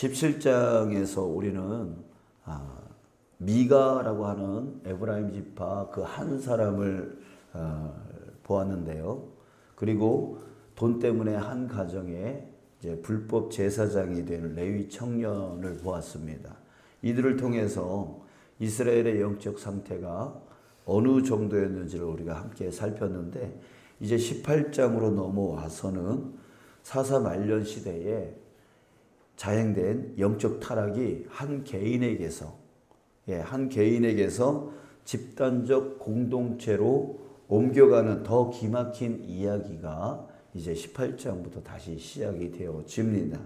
17장에서 우리는 미가라고 하는 에브라임 지파 그 한 사람을 보았는데요. 그리고 돈 때문에 한 가정에 이제 불법 제사장이 된 레위 청년을 보았습니다. 이들을 통해서 이스라엘의 영적 상태가 어느 정도였는지를 우리가 함께 살폈는데, 이제 18장으로 넘어와서는 사사 말년 시대에 자행된 영적 타락이 한 개인에게서 집단적 공동체로 옮겨가는 더 기막힌 이야기가 이제 18장부터 다시 시작이 되어집니다.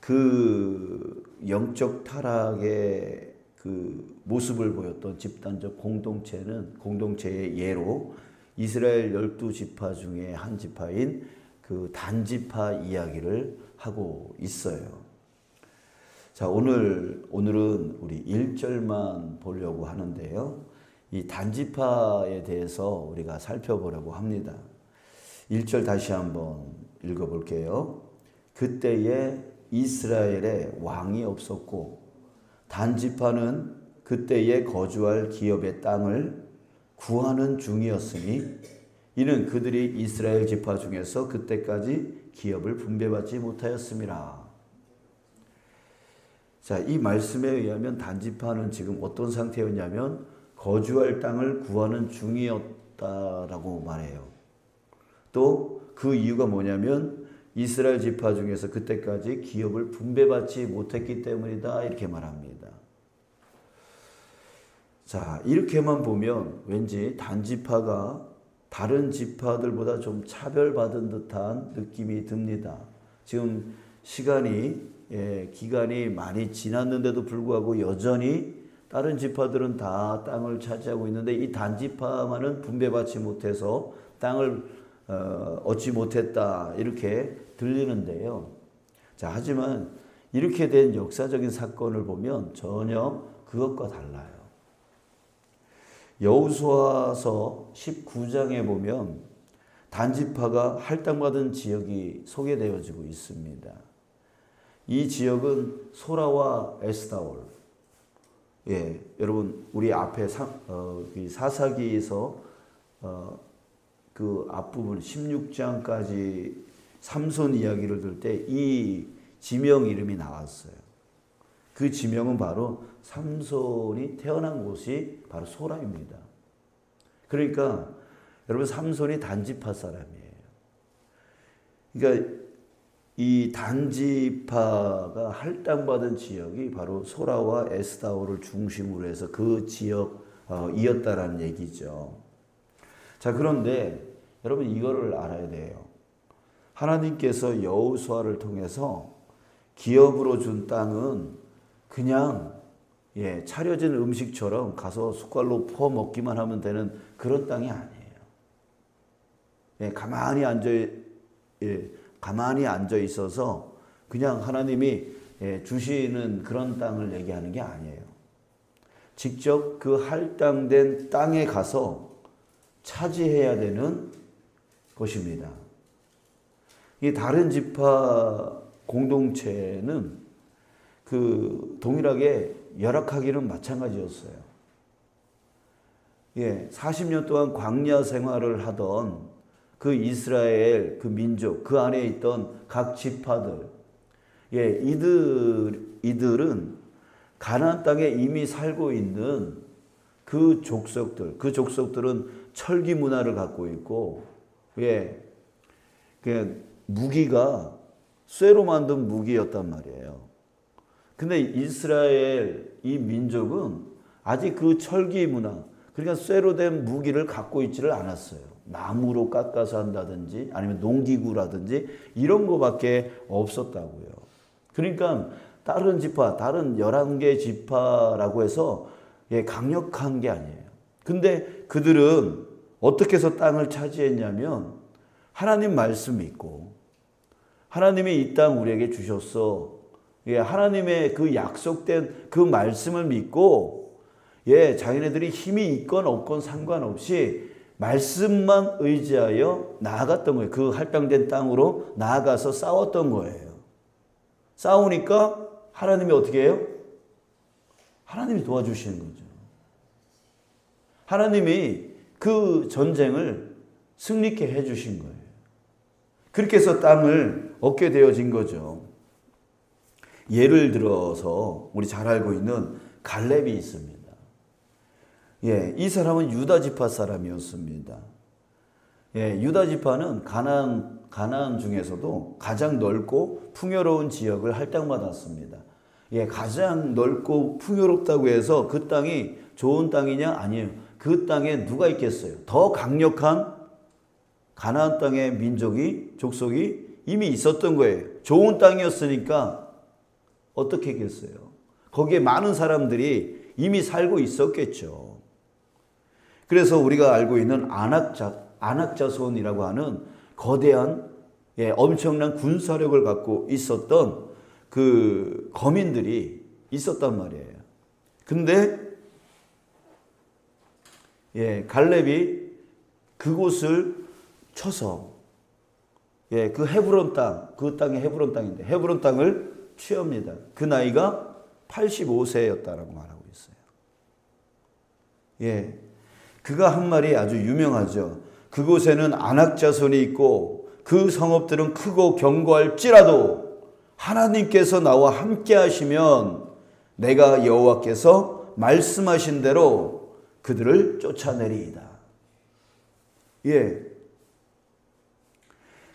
그 영적 타락의 그 모습을 보였던 집단적 공동체의 예로 이스라엘 12지파 중에 한 지파인 그 단지파 이야기를 하고 있어요. 자, 오늘은 우리 1절만 보려고 하는데요. 이 단지파에 대해서 우리가 살펴보려고 합니다. 1절 다시 한번 읽어볼게요. 그때에 이스라엘에 왕이 없었고 단지파는 그때에 거주할 기업의 땅을 구하는 중이었으니 이는 그들이 이스라엘 지파 중에서 그때까지 기업을 분배받지 못하였음이라. 자, 이 말씀에 의하면 단지파는 지금 어떤 상태였냐면 거주할 땅을 구하는 중이었다라고 말해요. 또 그 이유가 뭐냐면 이스라엘 지파 중에서 그때까지 기업을 분배받지 못했기 때문이다, 이렇게 말합니다. 자, 이렇게만 보면 왠지 단지파가 다른 지파들보다 좀 차별받은 듯한 느낌이 듭니다. 지금 기간이 많이 지났는데도 불구하고 여전히 다른 지파들은 다 땅을 차지하고 있는데 이 단지파만은 분배받지 못해서 땅을 얻지 못했다, 이렇게 들리는데요. 자, 하지만 이렇게 된 역사적인 사건을 보면 전혀 그것과 달라요. 여호수아서 19장에 보면 단지파가 할당받은 지역이 소개되어지고 있습니다. 이 지역은 소라와 에스다올. 여러분 우리 앞에 사사기에서 그 앞부분 16장까지 삼손 이야기를 들 때 이 지명 이름이 나왔어요. 그 지명은 바로 삼손이 태어난 곳이 바로 소라입니다. 그러니까 여러분 삼손이 단지파 사람이에요. 그러니까 이 단지파가 할당받은 지역이 바로 소라와 에스다올을 중심으로 해서 그 지역이었다라는 얘기죠. 자, 그런데 여러분 이거를 알아야 돼요. 하나님께서 여호수아를 통해서 기업으로 준 땅은 그냥 차려진 음식처럼 가서 숟갈로 퍼 먹기만 하면 되는 그런 땅이 아니에요. 가만히 앉아 있어서 그냥 하나님이 주시는 그런 땅을 얘기하는 게 아니에요. 직접 그 할당된 땅에 가서 차지해야 되는 것입니다. 이 다른 지파 공동체는 그 동일하게 열악하기는 마찬가지였어요. 40년 동안 광야 생활을 하던 그 이스라엘 그 민족, 그 안에 있던 각 지파들, 이들은 가나안 땅에 이미 살고 있는 그 족속들은 철기 문화를 갖고 있고, 무기가 쇠로 만든 무기였단 말이에요. 근데 이스라엘 이 민족은 아직 그 철기 문화, 그러니까 쇠로 된 무기를 갖고 있지를 않았어요. 나무로 깎아서 한다든지 아니면 농기구라든지 이런 거밖에 없었다고요. 그러니까 다른 11개 지파라고 해서 강력한 게 아니에요. 근데 그들은 어떻게 해서 땅을 차지했냐면 하나님 말씀 믿고, 하나님이 이 땅 우리에게 주셨어. 하나님의 그 약속된 그 말씀을 믿고, 자기네들이 힘이 있건 없건 상관없이 말씀만 의지하여 나아갔던 거예요. 그 할당된 땅으로 나아가서 싸웠던 거예요. 싸우니까 하나님이 어떻게 해요? 하나님이 도와주시는 거죠. 하나님이 그 전쟁을 승리케 해주신 거예요. 그렇게 해서 땅을 얻게 되어진 거죠. 예를 들어서 우리 잘 알고 있는 갈렙이 있습니다. 이 사람은 유다 지파 사람이었습니다. 유다 지파는 가나안 중에서도 가장 넓고 풍요로운 지역을 할당받았습니다. 가장 넓고 풍요롭다고 해서 그 땅이 좋은 땅이냐? 아니에요. 그 땅에 누가 있겠어요? 더 강력한 가나안 땅의 족속이 이미 있었던 거예요. 좋은 땅이었으니까 어떻게 했겠어요? 거기에 많은 사람들이 이미 살고 있었겠죠. 그래서 우리가 알고 있는 안악자손이라고 하는 거대한 엄청난 군사력을 갖고 있었던 그 거민들이 있었단 말이에요. 근데 갈렙이 그곳을 쳐서 그 헤브론 땅, 그 땅이 헤브론 땅인데 헤브론 땅을 취합니다. 그 나이가 85세였다라고 말하고 있어요. 그가 한 말이 아주 유명하죠. 그곳에는 안악자손이 있고 그 성읍들은 크고 견고할지라도 하나님께서 나와 함께 하시면 내가 여호와께서 말씀하신 대로 그들을 쫓아내리이다.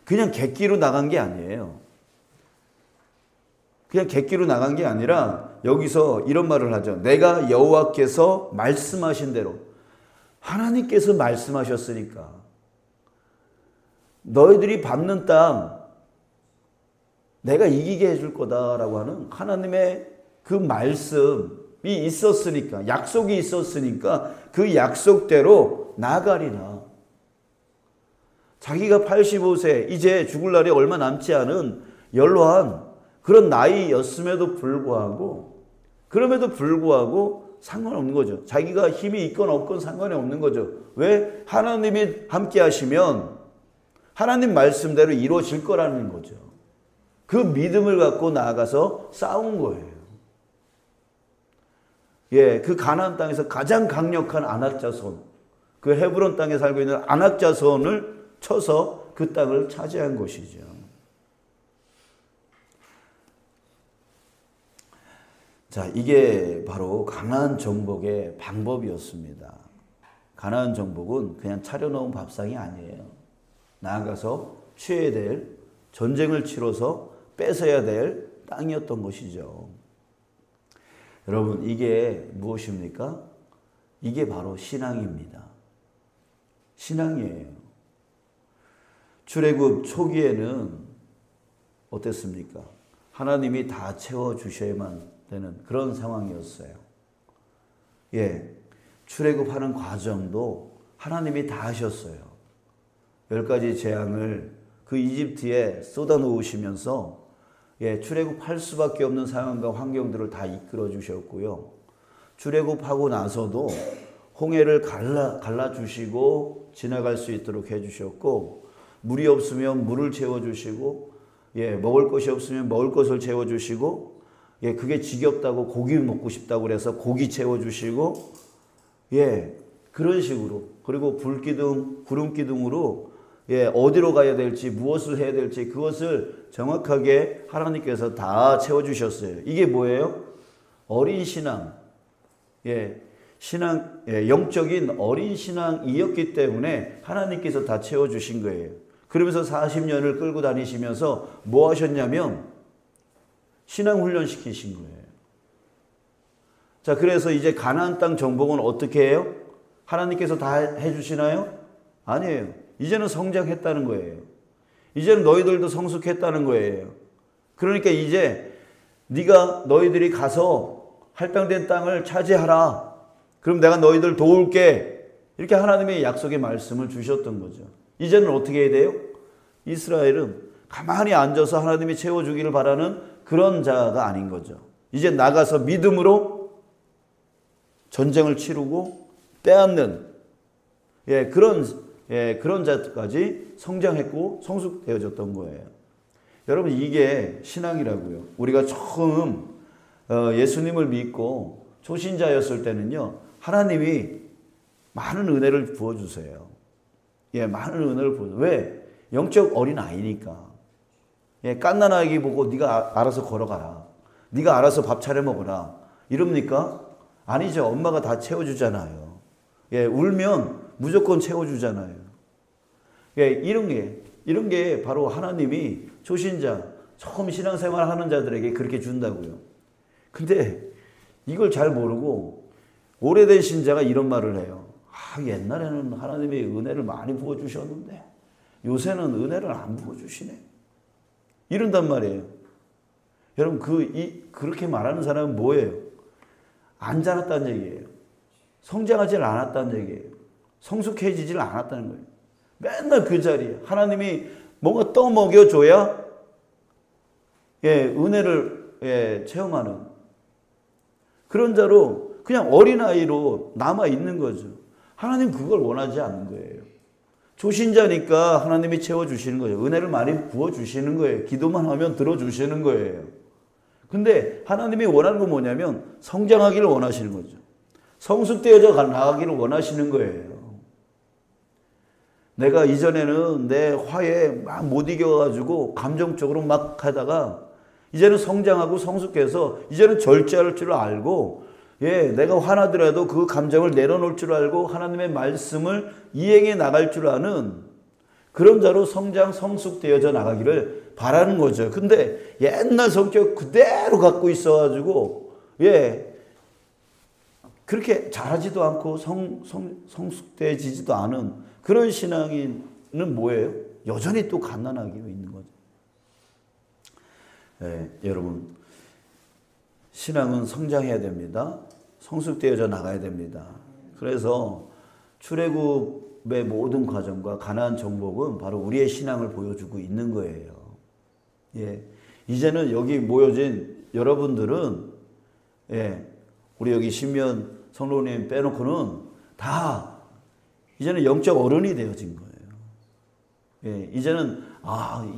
그냥 객기로 나간 게 아니에요. 그냥 객기로 나간 게 아니라 여기서 이런 말을 하죠. 내가 여호와께서 말씀하신 대로, 하나님께서 말씀하셨으니까 너희들이 밟는 땅 내가 이기게 해줄 거다라고 하는 하나님의 그 말씀이 있었으니까, 약속이 있었으니까 그 약속대로 나아가리라. 자기가 85세 이제 죽을 날이 얼마 남지 않은 연로한 그런 나이였음에도 불구하고, 그럼에도 불구하고 상관없는 거죠. 자기가 힘이 있건 없건 상관이 없는 거죠. 왜? 하나님이 함께 하시면 하나님 말씀대로 이루어질 거라는 거죠. 그 믿음을 갖고 나아가서 싸운 거예요. 그 가나안 땅에서 가장 강력한 안악자손, 그 헤브론 땅에 살고 있는 안악자손을 쳐서 그 땅을 차지한 것이죠. 자, 이게 바로 가나안 정복의 방법이었습니다. 가나안 정복은 그냥 차려놓은 밥상이 아니에요. 나아가서 취해야 될, 전쟁을 치러서 뺏어야 될 땅이었던 것이죠. 여러분, 이게 무엇입니까? 이게 바로 신앙입니다. 신앙이에요. 출애굽 초기에는 어땠습니까? 하나님이 다 채워주셔야만 되는 그런 상황이었어요. 출애굽하는 과정도 하나님이 다 하셨어요. 10가지 재앙을 그 이집트에 쏟아 놓으시면서 출애굽할 수밖에 없는 상황과 환경들을 다 이끌어 주셨고요. 출애굽하고 나서도 홍해를 갈라주시고 지나갈 수 있도록 해주셨고, 물이 없으면 물을 채워주시고, 먹을 것이 없으면 먹을 것을 채워주시고, 그게 지겹다고 고기 먹고 싶다고 그래서 고기 채워주시고, 그런 식으로. 그리고 불기둥, 구름기둥으로 어디로 가야 될지, 무엇을 해야 될지 그것을 정확하게 하나님께서 다 채워주셨어요. 이게 뭐예요? 어린 신앙. 영적인 어린 신앙이었기 때문에 하나님께서 다 채워주신 거예요. 그러면서 40년을 끌고 다니시면서 뭐 하셨냐면 신앙 훈련 시키신 거예요. 자, 그래서 이제 가나안 땅 정복은 어떻게 해요? 하나님께서 다 해주시나요? 아니에요. 이제는 성장했다는 거예요. 이제는 너희들도 성숙했다는 거예요. 그러니까 이제 너희들이 가서 할당된 땅을 차지하라. 그럼 내가 너희들 도울게. 이렇게 하나님의 약속의 말씀을 주셨던 거죠. 이제는 어떻게 해야 돼요? 이스라엘은 가만히 앉아서 하나님이 채워주기를 바라는 그런 자가 아닌 거죠. 이제 나가서 믿음으로 전쟁을 치르고 빼앗는 그런 자까지 성장했고 성숙되어졌던 거예요. 여러분 이게 신앙이라고요. 우리가 처음 예수님을 믿고 초신자였을 때는요. 하나님이 많은 은혜를 부어주세요. 예, 많은 은혜를 부어주세요. 왜? 영적 어린아이니까. 예, 갓난아기 보고 네가 알아서 걸어가라. 네가 알아서 밥 차려 먹어라. 이럽니까? 아니죠. 엄마가 다 채워주잖아요. 예, 울면 무조건 채워주잖아요. 예, 이런 게 바로 하나님이 초신자, 처음 신앙생활 하는 자들에게 그렇게 준다고요. 근데 이걸 잘 모르고 오래된 신자가 이런 말을 해요. 아, 옛날에는 하나님의 은혜를 많이 부어주셨는데 요새는 은혜를 안 부어주시네. 이런단 말이에요. 여러분, 그렇게 말하는 사람은 뭐예요? 안 자랐다는 얘기예요. 성장하지 않았다는 얘기예요. 성숙해지질 않았다는 거예요. 맨날 그 자리에 하나님이 뭔가 떠먹여줘야 예, 은혜를 체험하는 그런 자로 그냥 어린아이로 남아있는 거죠. 하나님 그걸 원하지 않는 거예요. 초신자니까 하나님이 채워주시는 거예요. 은혜를 많이 부어주시는 거예요. 기도만 하면 들어주시는 거예요. 근데 하나님이 원하는 건 뭐냐면 성장하기를 원하시는 거죠. 성숙되어져 나가기를 원하시는 거예요. 내가 이전에는 내 화에 막 못 이겨가지고 감정적으로 막 하다가 이제는 성장하고 성숙해서 이제는 절제할 줄 알고 예, 내가 화나더라도 그 감정을 내려놓을 줄 알고 하나님의 말씀을 이행해 나갈 줄 아는 그런 자로 성장 성숙되어져 나가기를 바라는 거죠. 근데 옛날 성격 그대로 갖고 있어가지고 예, 그렇게 잘하지도 않고 성숙되어지지도 않은 그런 신앙인은 뭐예요? 여전히 또 갓난아기로 있는 거죠. 예, 여러분 신앙은 성장해야 됩니다. 성숙되어져 나가야 됩니다. 그래서 출애굽의 모든 과정과 가나안 정복은 바로 우리의 신앙을 보여주고 있는 거예요. 예, 이제는 여기 모여진 여러분들은 예, 우리 여기 신면 성로님 빼놓고는 다 이제는 영적 어른이 되어진 거예요. 예, 이제는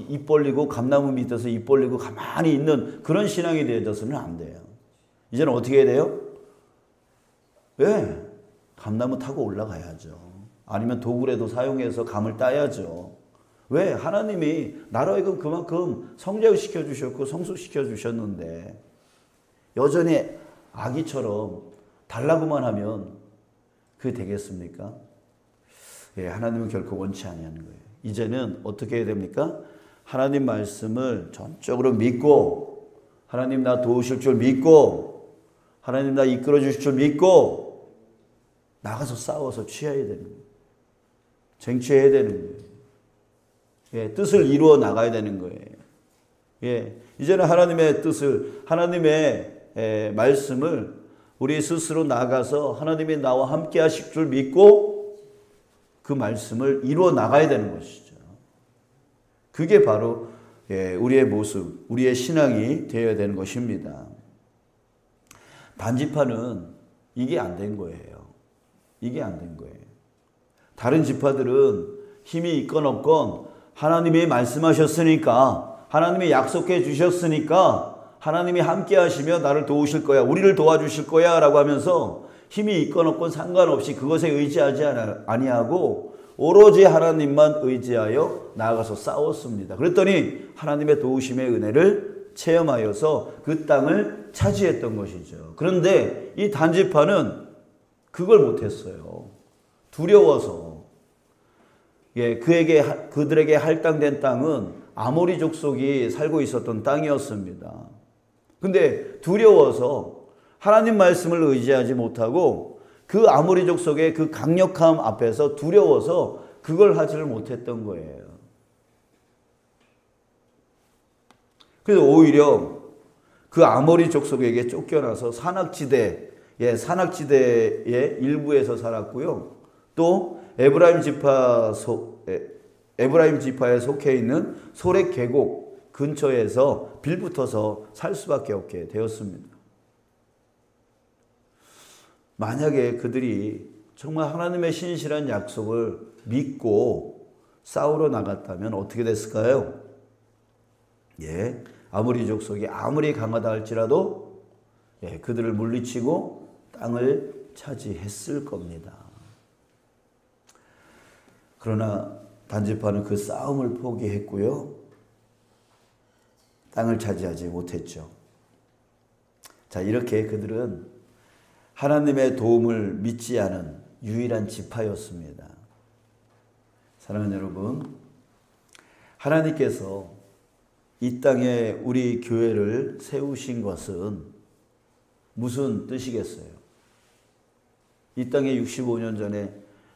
입 벌리고 감나무 밑에서 입 벌리고 가만히 있는 그런 신앙이 되어져서는 안 돼요. 이제는 어떻게 해야 돼요? 예, 감나무 타고 올라가야죠. 아니면 도구라도 사용해서 감을 따야죠. 왜? 하나님이 나라에건 그만큼 성장시켜 주셨고 성숙시켜 주셨는데 여전히 아기처럼 달라고만 하면 그게 되겠습니까? 예, 하나님은 결코 원치 아니하는 거예요. 이제는 어떻게 해야 됩니까? 하나님 말씀을 전적으로 믿고 하나님 나 도우실 줄 믿고 하나님 나 이끌어 주실 줄 믿고 나가서 싸워서 취해야 되는 거예요. 쟁취해야 되는 거예요. 예, 뜻을 이루어 나가야 되는 거예요. 예, 이제는 하나님의 뜻을 하나님의 말씀을 우리 스스로 나가서 하나님이 나와 함께 하실 줄 믿고 그 말씀을 이루어 나가야 되는 것이죠. 그게 바로 우리의 모습, 우리의 신앙이 되어야 되는 것입니다. 단지파는 이게 안 된 거예요. 이게 안 된 거예요. 다른 지파들은 힘이 있건 없건 하나님이 말씀하셨으니까 하나님이 약속해 주셨으니까 하나님이 함께 하시며 나를 도우실 거야. 우리를 도와주실 거야 라고 하면서 힘이 있건 없건 상관없이 그것에 의지하지 아니하고 오로지 하나님만 의지하여 나아가서 싸웠습니다. 그랬더니 하나님의 도우심의 은혜를 체험하여서 그 땅을 차지했던 것이죠. 그런데 이 단지파는 그걸 못했어요. 두려워서. 예, 그들에게 할당된 땅은 아모리 족속이 살고 있었던 땅이었습니다. 근데 두려워서 하나님 말씀을 의지하지 못하고 그 아모리 족속의 그 강력함 앞에서 두려워서 그걸 하지를 못했던 거예요. 그래서 오히려 그 아모리 족속에게 쫓겨나서 산악지대의 일부에서 살았고요. 또 에브라임 지파에 속해 있는 소렉 계곡 근처에서 빌붙어서 살 수밖에 없게 되었습니다. 만약에 그들이 정말 하나님의 신실한 약속을 믿고 싸우러 나갔다면 어떻게 됐을까요? 예, 아모리 족속이 아무리 강하다 할지라도 예, 그들을 물리치고 땅을 차지했을 겁니다. 그러나 단지파는 그 싸움을 포기했고요. 땅을 차지하지 못했죠. 자, 이렇게 그들은 하나님의 도움을 믿지 않은 유일한 지파였습니다. 사랑하는 여러분, 하나님께서 이 땅에 우리 교회를 세우신 것은 무슨 뜻이겠어요? 이 땅에 65년 전에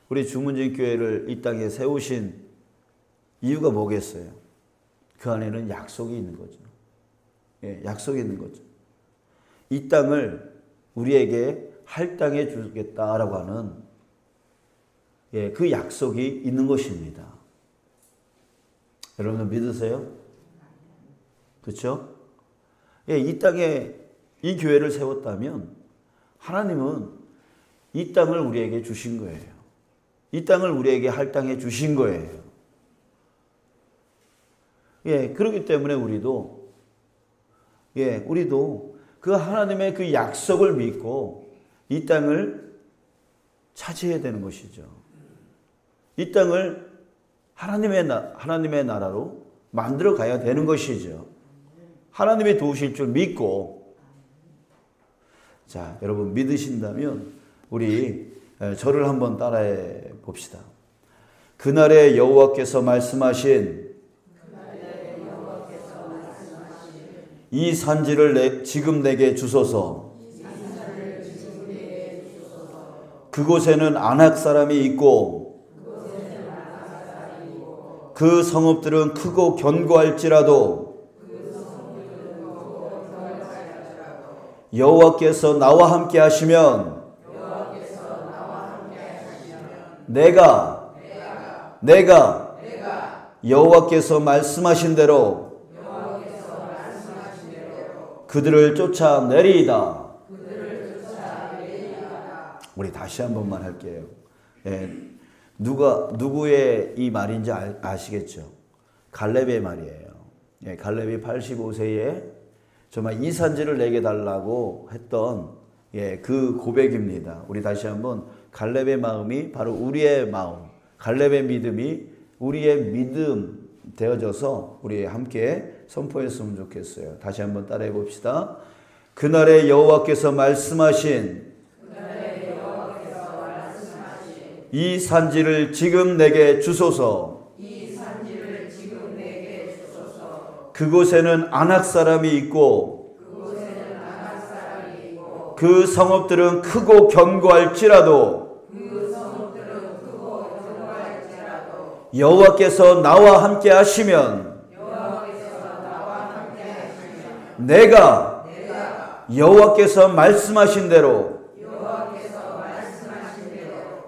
우리 주문진 교회를 이 땅에 세우신 이유가 뭐겠어요? 그 안에는 약속이 있는 거죠. 예, 약속이 있는 거죠. 이 땅을 우리에게 할당해 주겠다라고 하는 예, 그 약속이 있는 것입니다. 여러분들 믿으세요? 그렇죠? 예, 이 땅에 이 교회를 세웠다면 하나님은 이 땅을 우리에게 주신 거예요. 이 땅을 우리에게 할당해 주신 거예요. 예, 그렇기 때문에 우리도 그 하나님의 그 약속을 믿고 이 땅을 차지해야 되는 것이죠. 이 땅을 하나님의 나라로 만들어 가야 되는 것이죠. 하나님이 도우실 줄 믿고. 자, 여러분 믿으신다면 우리 저를 한번 따라해 봅시다. 그날에 여호와께서 말씀하신 이 산지를 지금 내게 주소서. 그곳에는 안악 사람이 있고 그 성읍들은 크고 견고할지라도 여호와께서 나와 함께 하시면 내가 여호와께서 말씀하신 대로 그들을 쫓아내리이다. 우리 다시 한 번만 할게요. 예, 누구의 이 말인지 아시겠죠? 갈렙의 말이에요. 예, 갈렙이 85세에 정말 이 산지를 내게 달라고 했던 예, 그 고백입니다. 우리 다시 한번 갈렙의 마음이 바로 우리의 마음, 갈렙의 믿음이 우리의 믿음 되어져서 우리 함께 선포했으면 좋겠어요. 다시 한번 따라해 봅시다. 그날에 여호와께서 말씀하신 이 산지를 지금 내게 주소서. 그곳에는 안악 사람이 있고 그 성읍들은 크고 견고할지라도 여호와께서 나와 함께 하시면 내가 여호와께서 말씀하신 대로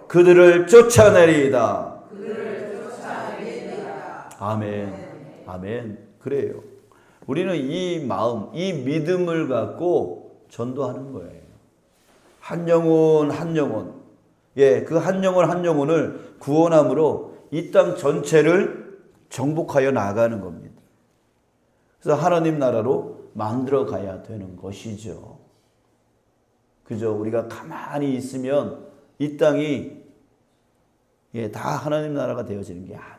그들을 쫓아내리이다. 아멘. 아멘. 그래요. 우리는 이 마음, 이 믿음을 갖고 전도하는 거예요. 한 영혼 한 영혼, 예, 그 한 영혼 한 영혼을 구원함으로 이 땅 전체를 정복하여 나가는 겁니다. 그래서 하나님 나라로 만들어 가야 되는 것이죠. 그죠? 우리가 가만히 있으면 이 땅이 예, 다 하나님 나라가 되어지는 게 아니에요.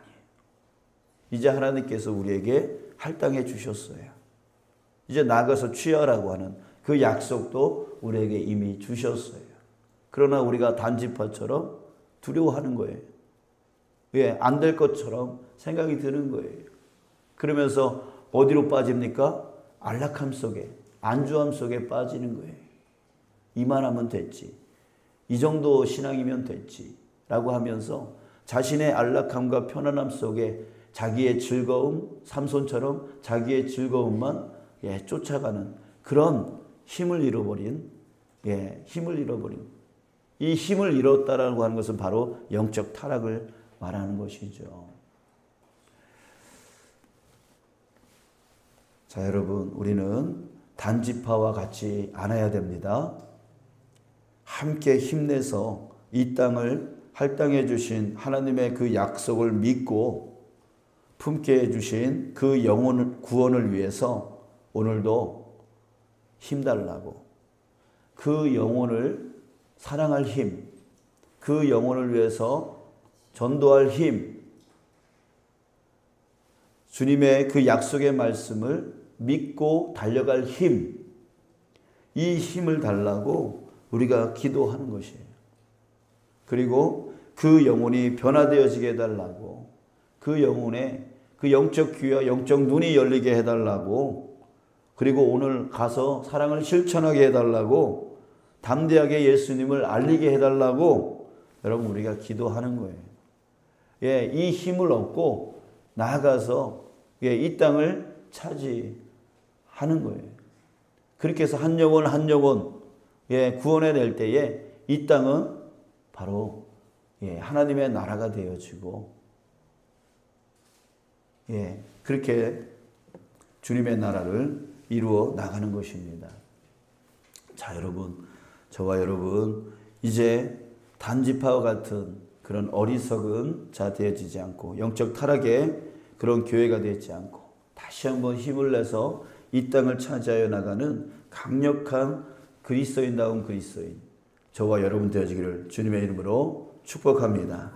이제 하나님께서 우리에게 할당해 주셨어요. 이제 나가서 취하라고 하는 그 약속도 우리에게 이미 주셨어요. 그러나 우리가 단지파처럼 두려워하는 거예요. 예, 안 될 것처럼 생각이 드는 거예요. 그러면서 어디로 빠집니까? 안락함 속에, 안주함 속에 빠지는 거예요. 이만하면 됐지. 이 정도 신앙이면 됐지. 라고 하면서 자신의 안락함과 편안함 속에 자기의 즐거움, 삼손처럼 자기의 즐거움만 예, 쫓아가는 그런 힘을 잃어버린, 예, 힘을 잃어버린. 이 힘을 잃었다라고 하는 것은 바로 영적 타락을 말하는 것이죠. 자, 여러분, 우리는 단지파와 같이 안아야 됩니다. 함께 힘내서 이 땅을 할당해 주신 하나님의 그 약속을 믿고 품게 해주신 그 영혼 구원을 위해서 오늘도 힘달라고, 그 영혼을 사랑할 힘, 그 영혼을 위해서 전도할 힘, 주님의 그 약속의 말씀을 믿고 달려갈 힘, 이 힘을 달라고 우리가 기도하는 것이에요. 그리고 그 영혼이 변화되어지게 해달라고, 그 영혼의 그 영적 귀와 영적 눈이 열리게 해달라고, 그리고 오늘 가서 사랑을 실천하게 해달라고, 담대하게 예수님을 알리게 해달라고 여러분 우리가 기도하는 거예요. 예, 이 힘을 얻고 나아가서 이 땅을 차지하는 거예요. 그렇게 해서 한 영혼 한 영혼 구원해낼 때에 이 땅은 바로 하나님의 나라가 되어지고, 그렇게 주님의 나라를 이루어 나가는 것입니다. 자, 여러분, 저와 여러분 이제 단지파와 같은 그런 어리석은 자 되어지지 않고, 영적 타락의 그런 교회가 되지 않고, 다시 한번 힘을 내서 이 땅을 차지하여 나가는 강력한 그리스도인다운 그리스도인, 저와 여러분 되어지기를 주님의 이름으로 축복합니다.